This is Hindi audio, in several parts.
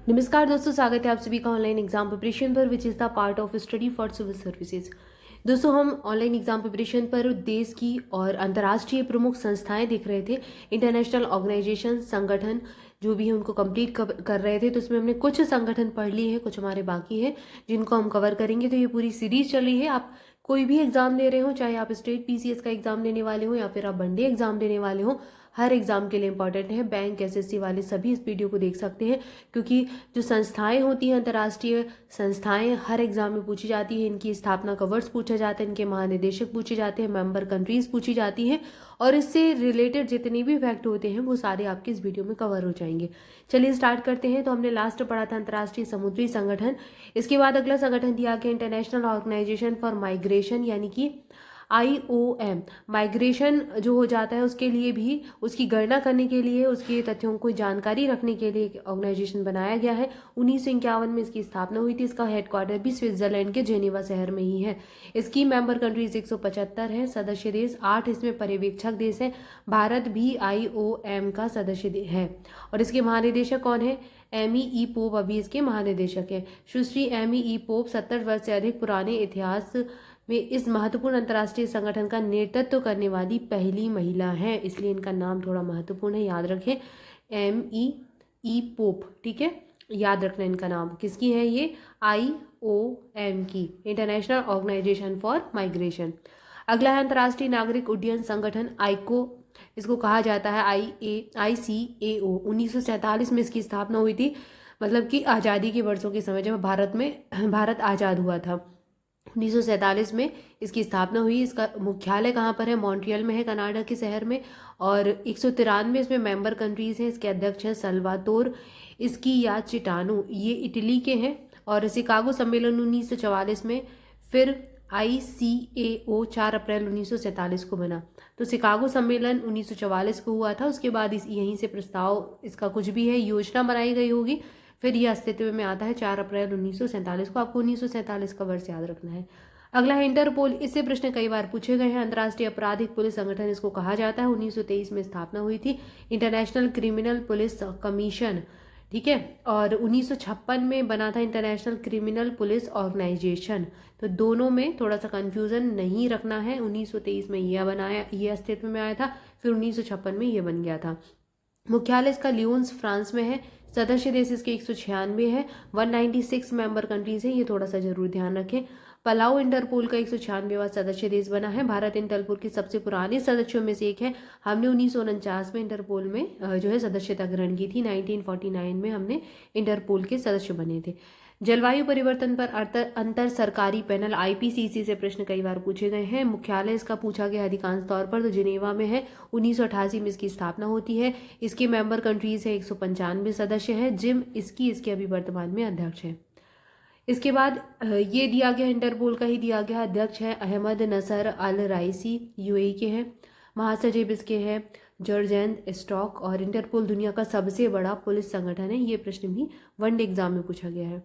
नमस्कार दोस्तों, स्वागत है आप सभी का ऑनलाइन एग्जाम प्रिपरेशन पर which is the part of study for civil services. दोस्तों, हम ऑनलाइन एग्जाम प्रिपरेशन पर देश की और अंतर्राष्ट्रीय प्रमुख संस्थाएं देख रहे थे। इंटरनेशनल ऑर्गेनाइजेशन, संगठन जो भी है उनको कंप्लीट कर रहे थे। तो उसमें हमने कुछ संगठन पढ़ लिए हैं, कुछ हमारे बाकी हैं जिनको हम कवर करेंगे। तो ये पूरी सीरीज चल रही है। आप कोई भी एग्जाम दे रहे हो, चाहे आप स्टेट पीसीएस का एग्जाम देने वाले हो या फिर आप वनडे एग्जाम देने वाले हो, हर एग्जाम के लिए इंपॉर्टेंट है। बैंक, एसएससी वाले सभी इस वीडियो को देख सकते हैं, क्योंकि जो संस्थाएं होती हैं, अंतर्राष्ट्रीय संस्थाएं हर एग्जाम में पूछी जाती है। इनकी स्थापना का वर्ष पूछा जाता है, इनके महानिदेशक पूछे जाते हैं, मेंबर कंट्रीज पूछी जाती हैं, और इससे रिलेटेड जितने भी फैक्ट होते हैं वो सारे आपके इस वीडियो में कवर हो जाएंगे। चलिए स्टार्ट करते हैं। तो हमने लास्ट पढ़ा था अंतर्राष्ट्रीय समुद्री संगठन। इसके बाद अगला संगठन दिया गया इंटरनेशनल ऑर्गेनाइजेशन फॉर माइग्रेशन, यानी कि IOM। माइग्रेशन जो हो जाता है उसके लिए भी, उसकी गणना करने के लिए, उसके तथ्यों को जानकारी रखने के लिए एक ऑर्गेनाइजेशन बनाया गया है। 1951 में इसकी स्थापना हुई थी। इसका हेडक्वार्टर भी स्विट्जरलैंड के जेनेवा शहर में ही है। इसकी मेंबर कंट्रीज 175 है, सदस्य देश 8 इसमें पर्यवेक्षक देश है। भारत भी IOM का सदस्य है। और इसके महानिदेशक कौन है? एमी पोप अभी इसके महानिदेशक है। सुश्री एमी पोप 70 वर्ष से अधिक पुराने इतिहास में इस महत्वपूर्ण अंतर्राष्ट्रीय संगठन का नेतृत्व करने वाली पहली महिला है, इसलिए इनका नाम थोड़ा महत्वपूर्ण है, याद रखें। एमी पोप, ठीक है, याद रखना इनका नाम। किसकी है ये? IOM की, इंटरनेशनल ऑर्गेनाइजेशन फॉर माइग्रेशन। अगला है अंतर्राष्ट्रीय नागरिक उड्डयन संगठन, आईको इसको कहा जाता है। ICAO 1947 में इसकी स्थापना हुई थी, मतलब कि आज़ादी के वर्षों के समय जब भारत आज़ाद हुआ था। 1947 में इसकी स्थापना हुई। इसका मुख्यालय कहाँ पर है? मॉन्ट्रियल में है, कनाडा के शहर में। और 193 इसमें मेंबर कंट्रीज हैं। इसके अध्यक्ष हैं सल्वातोर स्कियाचिटानो, ये इटली के हैं। और शिकागो सम्मेलन 1944 में, फिर ICAO 4 अप्रैल 1947 को बना। तो शिकागो सम्मेलन 1944 को हुआ था। उसके बाद यहीं से प्रस्ताव, इसका कुछ भी है, योजना बनाई गई होगी, फिर यह अस्तित्व में आता है 4 अप्रैल 1947 को। आपको 1947 का वर्ष याद रखना है। अगला है इंटरपोल। इससे प्रश्न कई बार पूछे गए हैं। अंतर्राष्ट्रीय आपराधिक पुलिस संगठन इसको कहा जाता है। 1923 में स्थापना हुई थी। इंटरनेशनल क्रिमिनल पुलिस कमीशन, ठीक है। और 1956 में बना था इंटरनेशनल क्रिमिनल पुलिस ऑर्गेनाइजेशन। तो दोनों में थोड़ा सा कंफ्यूजन नहीं रखना है। 1923 में यह बनाया, ये अस्तित्व में आया था, फिर 1956 में ये बन गया था। मुख्यालय इसका लियोन्स फ्रांस में है। सदस्य देश इसके 196 है। 196 मेंबर कंट्रीज है, ये थोड़ा सा जरूर ध्यान रखें। पलाऊ इंटरपोल का 196वां सदस्य देश बना है। भारत इंटरपोल के सबसे पुराने सदस्यों में से एक है। हमने 1949 में इंटरपोल में जो है सदस्यता ग्रहण की थी। 1949 में हमने इंटरपोल के सदस्य बने थे। जलवायु परिवर्तन पर अंतर सरकारी पैनल, IPCC से प्रश्न कई बार पूछे गए हैं। मुख्यालय इसका पूछा गया अधिकांश तौर पर तो जिनेवा में है। 1988 में इसकी स्थापना होती है। इसके मेंबर कंट्रीज है 195 सदस्य है। जिम इसके अभी वर्तमान में अध्यक्ष है। इसके बाद ये दिया गया, इंटरपोल का ही दिया गया, अध्यक्ष है अहमद नसर अल राइसी, UAE के हैं। महासचिव इसके हैं जॉर्जेन स्टॉक। और इंटरपोल दुनिया का सबसे बड़ा पुलिस संगठन है। ये प्रश्न भी वनडे एग्जाम में पूछा गया है।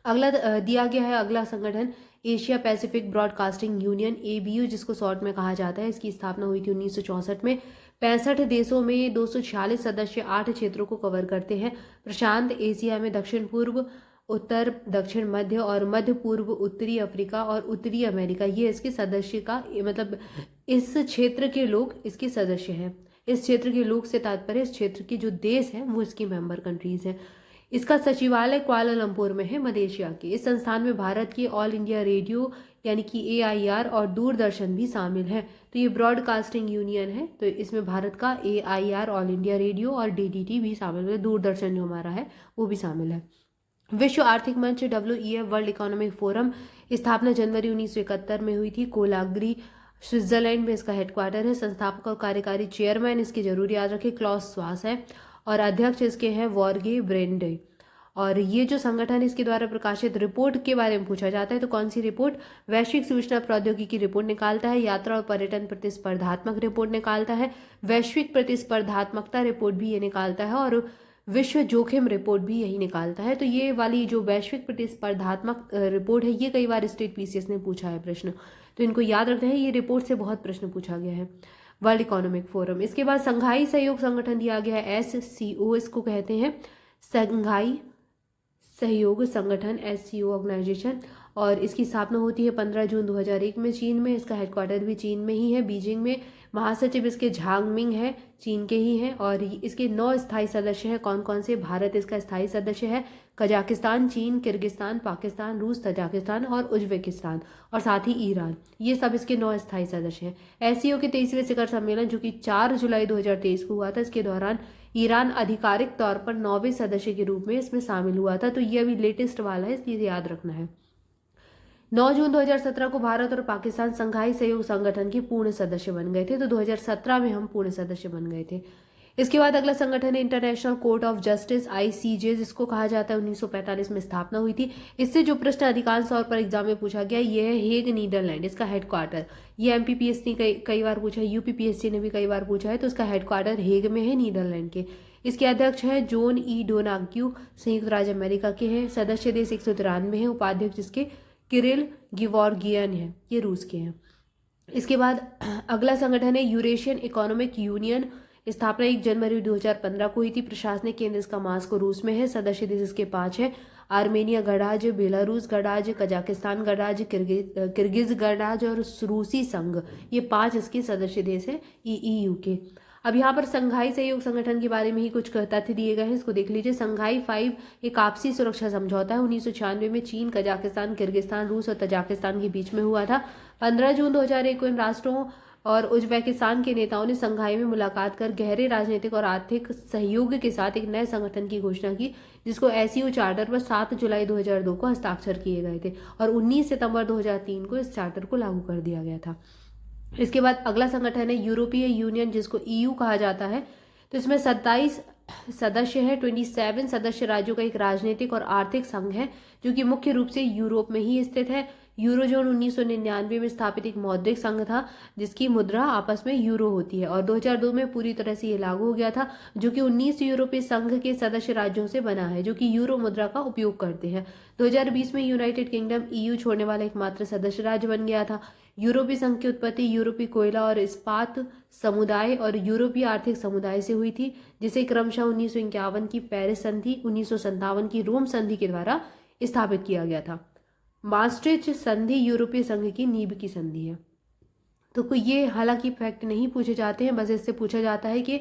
अगला दिया गया है, अगला संगठन Asia Pacific broadcasting union, ABU, जिसको शॉर्ट में कहा जाता है। इसकी स्थापना हुई थी 1964 में। 65 देशों में 246 सदस्य 8 क्षेत्रों को कवर करते हैं। प्रशांत एशिया में दक्षिण पूर्व, उत्तर दक्षिण मध्य और मध्य पूर्व, उत्तरी अफ्रीका और उत्तरी अमेरिका, ये इसके सदस्य का, मतलब इस क्षेत्र के लोग इसके सदस्य हैं। इस क्षेत्र के लोग से तात्पर्य इस क्षेत्र के जो देश हैं वो इसकी मेंबर कंट्रीज हैं। इसका सचिवालय कुआलालंपुर में है, मलेशिया के। इस संस्थान में भारत की ऑल इंडिया रेडियो यानी कि AIR और दूरदर्शन भी शामिल है। तो ये ब्रॉडकास्टिंग यूनियन है, तो इसमें भारत का AIR ऑल इंडिया रेडियो और DDT भी शामिल है। दूरदर्शन जो हमारा है वो भी शामिल है। विश्व आर्थिक मंच, WEF, वर्ल्ड इकोनॉमिक फोरम, स्थापना जनवरी 1971 में हुई थी। कोलाग्री स्विट्जरलैंड में इसका हेडक्वार्टर है। संस्थापक और कार्यकारी चेयरमैन इसके जरूर याद रखें क्लॉस स्वास है। और अध्यक्ष इसके हैं वॉर्गे ब्रेंडे। और ये जो संगठन है इसके द्वारा प्रकाशित रिपोर्ट के बारे में पूछा जाता है, तो कौन सी रिपोर्ट? वैश्विक सूचना प्रौद्योगिकी रिपोर्ट निकालता है। यात्रा और पर्यटन प्रतिस्पर्धात्मक रिपोर्ट निकालता है। वैश्विक प्रतिस्पर्धात्मकता रिपोर्ट भी ये निकालता है। और विश्व जोखिम रिपोर्ट भी यही निकालता है। तो ये वाली जो वैश्विक प्रतिस्पर्धात्मक रिपोर्ट है, ये कई बार स्टेट PCS ने पूछा है प्रश्न, तो इनको याद रखना है। ये रिपोर्ट से बहुत प्रश्न पूछा गया है। वर्ल्ड इकोनॉमिक फोरम, इसके बाद संघाई सहयोग संगठन दिया गया है, SCO इसको कहते हैं। संघाई सहयोग संगठन SCO ऑर्गेनाइजेशन, और इसकी स्थापना होती है 15 जून 2001 में चीन में। इसका हेडक्वार्टर भी चीन में ही है, बीजिंग में। महासचिव इसके झांगमिंग है, चीन के ही हैं, और इसके 9 स्थायी सदस्य हैं। कौन कौन से? भारत इसका स्थायी सदस्य है, कजाकिस्तान, चीन, किर्गिस्तान, पाकिस्तान, रूस, तजाकिस्तान और उज्बेकिस्तान, और साथ ही ईरान। ये सब इसके 9 स्थायी सदस्य हैं। SCO के 23वें शिखर सम्मेलन जो कि 4 जुलाई 2023 को हुआ था, इसके दौरान ईरान आधिकारिक तौर पर 9वें सदस्य के रूप में इसमें शामिल हुआ था। तो ये अभी लेटेस्ट वाला है, इसलिए याद रखना है। 9 जून 2017 को भारत और पाकिस्तान संघाई सहयोग संगठन के पूर्ण सदस्य बन गए थे। तो 2017 में हम पूर्ण सदस्य बन गए थे। इसके बाद अगला संगठन है international court of justice, ICJ, जिसको कहा जाता है 1945 में स्थापना हुई थी। इससे जो प्रश्न अधिकांश तौर पर एग्जाम में पूछा गया, ये है हेग, नीदरलैंड, इसका हेडक्वार्टर। ये MPPSC ने कई बार पूछा है, UPPSC ने भी कई बार पूछा है। तो इसका हेडक्वार्टर हेग में है, नीदरलैंड के। इसके अध्यक्ष हैं जॉन E. डोनाग्यू, संयुक्त राज्य अमेरिका के हैं। सदस्य देश 193 है। उपाध्यक्ष जिसके किरिल गिवॉर्गियन है, ये रूस के हैं। इसके बाद अगला संगठन है यूरेशियन इकोनॉमिक यूनियन। स्थापना 1 जनवरी 2015 को हुई थी। प्रशासनिक केंद्र इसका मास्को, रूस में है। सदस्य देश इसके 5 है: आर्मेनिया गणराज्य, बेलारूस गणराज्य, कजाकिस्तान गणराज्य, किर्गिज गणराज्य और रूसी संघ। ये 5 इसके सदस्य देश है EU के। अब यहाँ पर संघाई सहयोग संगठन के बारे में ही कुछ तथ्य दिए गए हैं, इसको देख लीजिए। संघाई 5 एक आपसी सुरक्षा समझौता है। 1996 में चीन, कजाकिस्तान, किर्गिस्तान, रूस और तजाकिस्तान के बीच में हुआ था। 15 जून 2001 को इन राष्ट्रों और उज्बेकिस्तान के नेताओं ने संघाई में मुलाकात कर गहरे राजनीतिक और आर्थिक सहयोग के साथ एक नए संगठन की घोषणा की, जिसको SCO चार्टर पर 7 जुलाई 2002 को हस्ताक्षर किए गए थे, और 19 सितंबर 2003 को इस चार्टर को लागू कर दिया गया था। इसके बाद अगला संगठन है यूरोपीय यूनियन, जिसको EU कहा जाता है। तो इसमें 27 सदस्य है। 27 सदस्य राज्यों का एक राजनीतिक और आर्थिक संघ है, जो कि मुख्य रूप से यूरोप में ही स्थित है। यूरोजोन 1999 में स्थापित एक मौद्रिक संघ था, जिसकी मुद्रा आपस में यूरो होती है, और 2002 में पूरी तरह से ये लागू हो गया था, जो कि 19 यूरोपीय संघ के सदस्य राज्यों से बना है, जो कि यूरो मुद्रा का उपयोग करते हैं। 2020 में यूनाइटेड किंगडम EU छोड़ने वाला एकमात्र सदस्य राज्य बन गया था। यूरोपीय संघ की उत्पत्ति यूरोपीय कोयला और इस्पात समुदाय और यूरोपीय आर्थिक समुदाय से हुई थी, जिसे क्रमशः 1951 की पेरिस संधि, 1957 की रोम संधि के द्वारा स्थापित किया गया था। maastricht संधि यूरोपीय संघ की नींव की संधि है। तो कोई ये हालांकि फैक्ट नहीं पूछे जाते हैं, बस इससे पूछा जाता है कि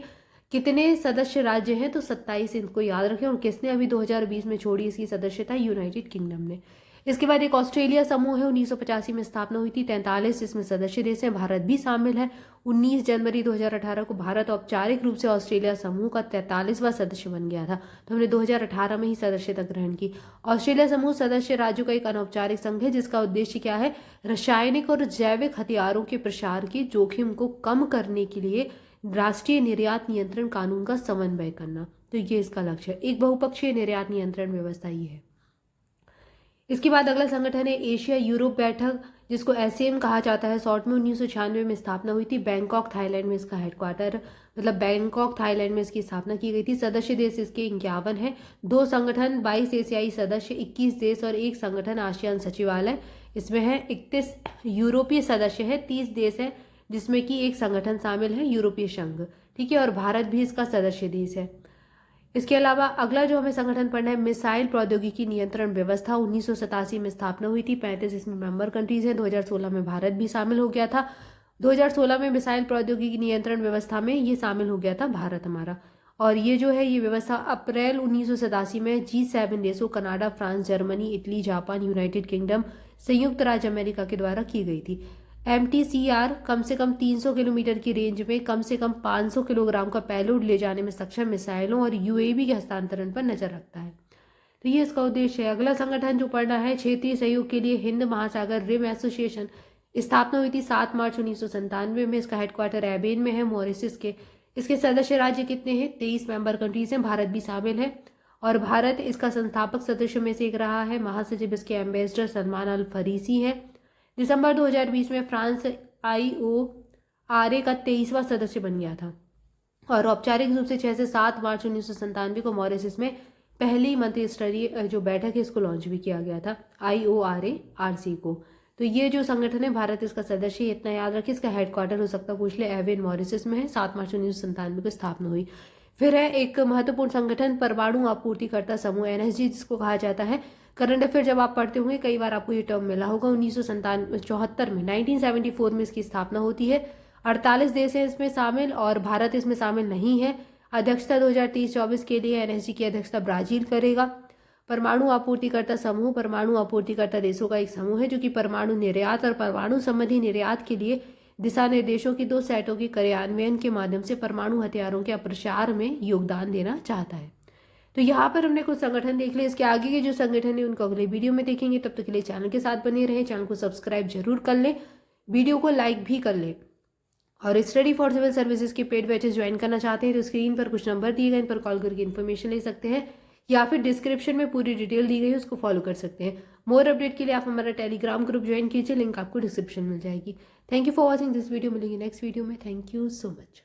कितने सदस्य राज्य हैं। तो 27 इनको याद रखें। और किसने अभी 2020 में छोड़ी इसकी सदस्यता? यूनाइटेड किंगडम ने। इसके बाद एक ऑस्ट्रेलिया समूह है, 1985 में स्थापना हुई थी। 43 इसमें सदस्य देश हैं, भारत भी शामिल है। 19 जनवरी 2018 को भारत औपचारिक रूप से ऑस्ट्रेलिया समूह का 43वां सदस्य बन गया था। तो हमने 2018 में ही सदस्यता ग्रहण की। ऑस्ट्रेलिया समूह सदस्य राज्यों का एक अनौपचारिक संघ है, जिसका उद्देश्य क्या है? रासायनिक और जैविक हथियारों के प्रसार के जोखिम को कम करने के लिए राष्ट्रीय निर्यात नियंत्रण कानून का समन्वय करना। तो ये इसका लक्ष्य है। एक बहुपक्षीय निर्यात नियंत्रण व्यवस्था ये है। इसके बाद अगला संगठन है एशिया यूरोप बैठक, जिसको ASEAN कहा जाता है शॉर्ट में। 1996 में स्थापना हुई थी। बैंकॉक थाईलैंड में इसका हेडक्वार्टर, मतलब बैंकॉक थाईलैंड में इसकी स्थापना की गई थी। सदस्य देश इसके 51 है। 2 संगठन, 22 एशियाई सदस्य, 21 देश और 1 संगठन आसियान सचिवालय इसमें है। 31 यूरोपीय सदस्य है, 30 देश है, जिसमें कि 1 संगठन शामिल है, यूरोपीय संघ। ठीक है, और भारत भी इसका सदस्य देश है। इसके अलावा अगला जो हमें संगठन पढ़ना है, मिसाइल प्रौद्योगिकी नियंत्रण व्यवस्था। 1987 में स्थापना हुई थी। 35 इसमें मेंबर कंट्रीज हैं। 2016 में भारत भी शामिल हो गया था। 2016 में मिसाइल प्रौद्योगिकी नियंत्रण व्यवस्था में ये शामिल हो गया था भारत हमारा। और ये जो है, ये व्यवस्था अप्रैल 1987 में G7 देशों Canada, France, Germany, Italy, Japan, United kingdom, संयुक्त राज्य अमेरिका के द्वारा की गई थी। MTCR कम से कम 300 किलोमीटर की रेंज में कम से कम 500 किलोग्राम का पेलोड ले जाने में सक्षम मिसाइलों और UAV के हस्तांतरण पर नजर रखता है। तो ये इसका उद्देश्य है। अगला संगठन जो पढ़ना है, क्षेत्रीय सहयोग के लिए हिंद महासागर रिम एसोसिएशन। स्थापना हुई थी 7 मार्च 1997 में। इसका हेडक्वार्टर एबेन में है, मॉरिशस के। इसके सदस्य राज्य कितने हैं? 23 मेंबर कंट्रीज हैं, भारत भी शामिल है। और भारत इसका संस्थापक सदस्यों में से एक रहा है। महासचिव इसके एम्बेसडर सलमान अल फरीसी है। दिसंबर 2020 में फ्रांस IORA का 23वां सदस्य बन गया था। और औपचारिक रूप से 6 से 7 मार्च 1997 को मॉरिशस में पहली मंत्रिस्तरीय जो बैठक है, इसको लॉन्च भी किया गया था, IORA-RC को। तो ये जो संगठन है, भारत इसका सदस्य, इतना याद रखिए। इसका हेडक्वार्टर हो सकता है पूछ ले, एवेन मॉरिशस में है। 7 मार्च 1997 को स्थापना हुई। फिर है एक महत्वपूर्ण संगठन परमाणु आपूर्तिकर्ता समूह एनएसजी जिसको कहा जाता है। करंट अफेयर जब आप पढ़ते होंगे कई बार आपको ये टर्म मिला होगा। 1974 में 1974 में इसकी स्थापना होती है। 48 देश हैं इसमें शामिल और भारत इसमें शामिल नहीं है। अध्यक्षता 2023-24 के लिए एनएसजी की अध्यक्षता ब्राजील करेगा। परमाणु आपूर्तिकर्ता समूह परमाणु आपूर्तिकर्ता देशों का एक समूह है जो कि परमाणु निर्यात और परमाणु संबंधी निर्यात के लिए दिशा निर्देशों की 2 सेटों के कार्यान्वयन के माध्यम से परमाणु हथियारों के अप्रसार में योगदान देना चाहता है। तो यहाँ पर हमने कुछ संगठन देख लिए। इसके आगे के जो संगठन है उनको अगले वीडियो में देखेंगे। तब तक के लिए चैनल के साथ बने रहें, चैनल को सब्सक्राइब जरूर कर लें, वीडियो को लाइक भी कर लें। और स्टडी फॉर सिविल सर्विसेज के पेड बैचेस ज्वाइन करना चाहते हैं तो स्क्रीन पर कुछ नंबर दिए गए, इन पर कॉल करके इन्फॉर्मेशन ले सकते हैं या फिर डिस्क्रिप्शन में पूरी डिटेल दी गई है उसको फॉलो कर सकते हैं। मोर अपडेट के लिए आप हमारा टेलीग्राम ग्रुप ज्वाइन कीजिए, लिंक आपको डिस्क्रिप्शन मिल जाएगी। Thank you for watching this video. मिलेंगे नेक्स्ट वीडियो में। Thank you so much.